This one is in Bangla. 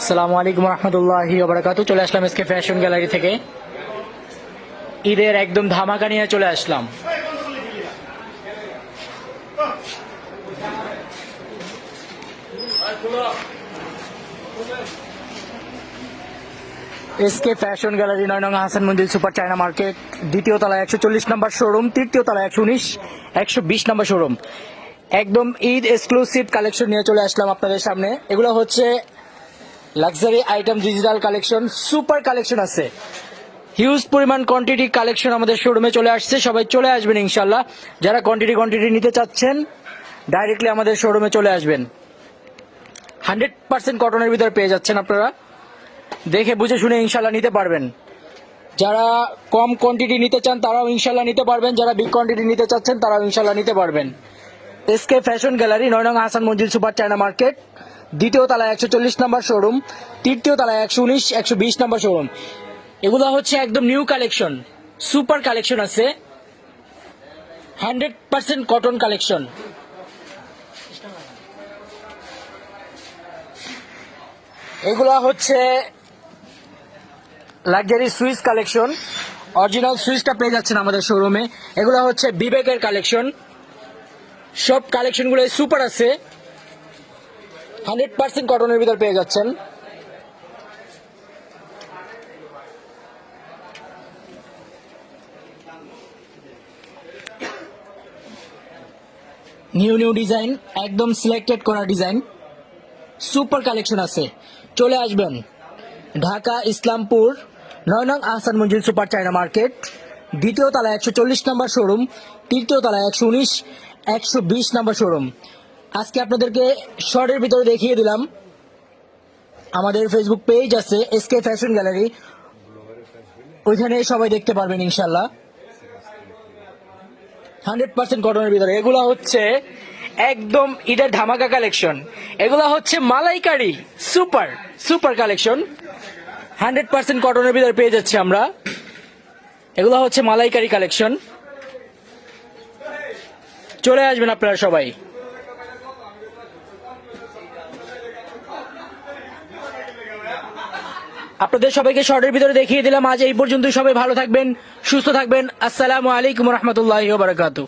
আসসালামু আলাইকুম রহমতুল্লাহি ওয়া বারাকাতুহু। চলে আসলাম এসকে ফ্যাশন গ্যালারি থেকে ঈদের একদম ধামাকা নিয়ে চলে আসলাম। এসকে ফ্যাশন গ্যালারি 9 নং হাসান মঞ্জিল সুপার চায়না মার্কেট, দ্বিতীয় তলায় 140 নম্বর শোরুম, তৃতীয় তলায় 119 120 নম্বর শোরুম। একদম ঈদ এক্সক্লুসিভ কালেকশন নিয়ে চলে আসলাম আপনাদের সামনে। এগুলো হচ্ছে luxury item, digital collection, super collection আছে। হিউজ পরিমাণ কোয়ান্টিটি কালেকশন আমাদের শোরুমে চলে আসছে। সবাই চলে আসবেন ইনশাল্লাহ। যারা কোয়ান্টিটি নিতে চাচ্ছেন ডাইরেক্টলি আমাদের শোরুমে চলে আসবেন। 100% কটনের ভিতরে পেয়ে যাচ্ছেন আপনারা। দেখে বুঝে শুনে ইনশাল্লাহ নিতে পারবেন। যারা কম কোয়ান্টিটি নিতে চান তারাও ইনশাল্লাহ নিতে পারবেন, যারা বিগ কোয়ান্টিটি নিতে চাচ্ছেন তারাও ইনশাল্লাহ নিতে পারবেন। এসকে ফ্যাশন গ্যালারি 9 নং হাসান মঞ্জিল সুপার চায়না মার্কেট, দ্বিতীয় তলায় 140 নম্বর শোরুম, তৃতীয় তলায় 119 120 নম্বর শোরুম। এগুলো হচ্ছে একদম নিউ কালেকশন, সুপার কালেকশন আছে, 100% কটন কালেকশন। এগুলা হচ্ছে লাক্সারি সুইস কালেকশন, অরিজিনাল সুইসটা পেয়ে যাচ্ছেন আমাদের শোরুমে। এগুলা হচ্ছে বিবেকের কালেকশন। সব কালেকশনগুলো সুপার আছে, 100% কটনের ভিতর পেয়ে যাচ্ছেন। নিউ ডিজাইন, একদম সিলেক্টেড করা ডিজাইন, সুপার কালেকশন আছে। চলে আসবেন ঢাকা ইসলামপুর 9 নং Ahsan Manzil super China market, দ্বিতীয় তলায় 140 নম্বর শোরুম, তৃতীয় তলায় 119 120 নম্বর শোরুম। আজকে আপনাদেরকে শর্টের ভিতরে দেখিয়ে দিলাম। আমাদের ফেসবুক পেজ আছে এসকে ফ্যাশন গ্যালারি, ওইখানে সবাই দেখতে পারবেন ইনশাল্লাহ। 100% কটনের ভিতরে এগুলা হচ্ছে একদম ঈদের ধামাকা কালেকশন। এগুলা হচ্ছে মালাইকারি সুপার কালেকশন, 100% কটনের ভিতরে পেয়ে যাচ্ছি আমরা। এগুলা হচ্ছে মালাইকারি কালেকশন। চলে আসবেন আপনারা সবাই। আপনাদের সবাইকে শর্টের ভিতরে দেখিয়ে দিলাম। আজ এই পর্যন্ত। সবাই ভালো থাকবেন, সুস্থ থাকবেন। আসসালামু আলাইকুম রহমতুল্লাহি ওয়া বারাকাতুহু।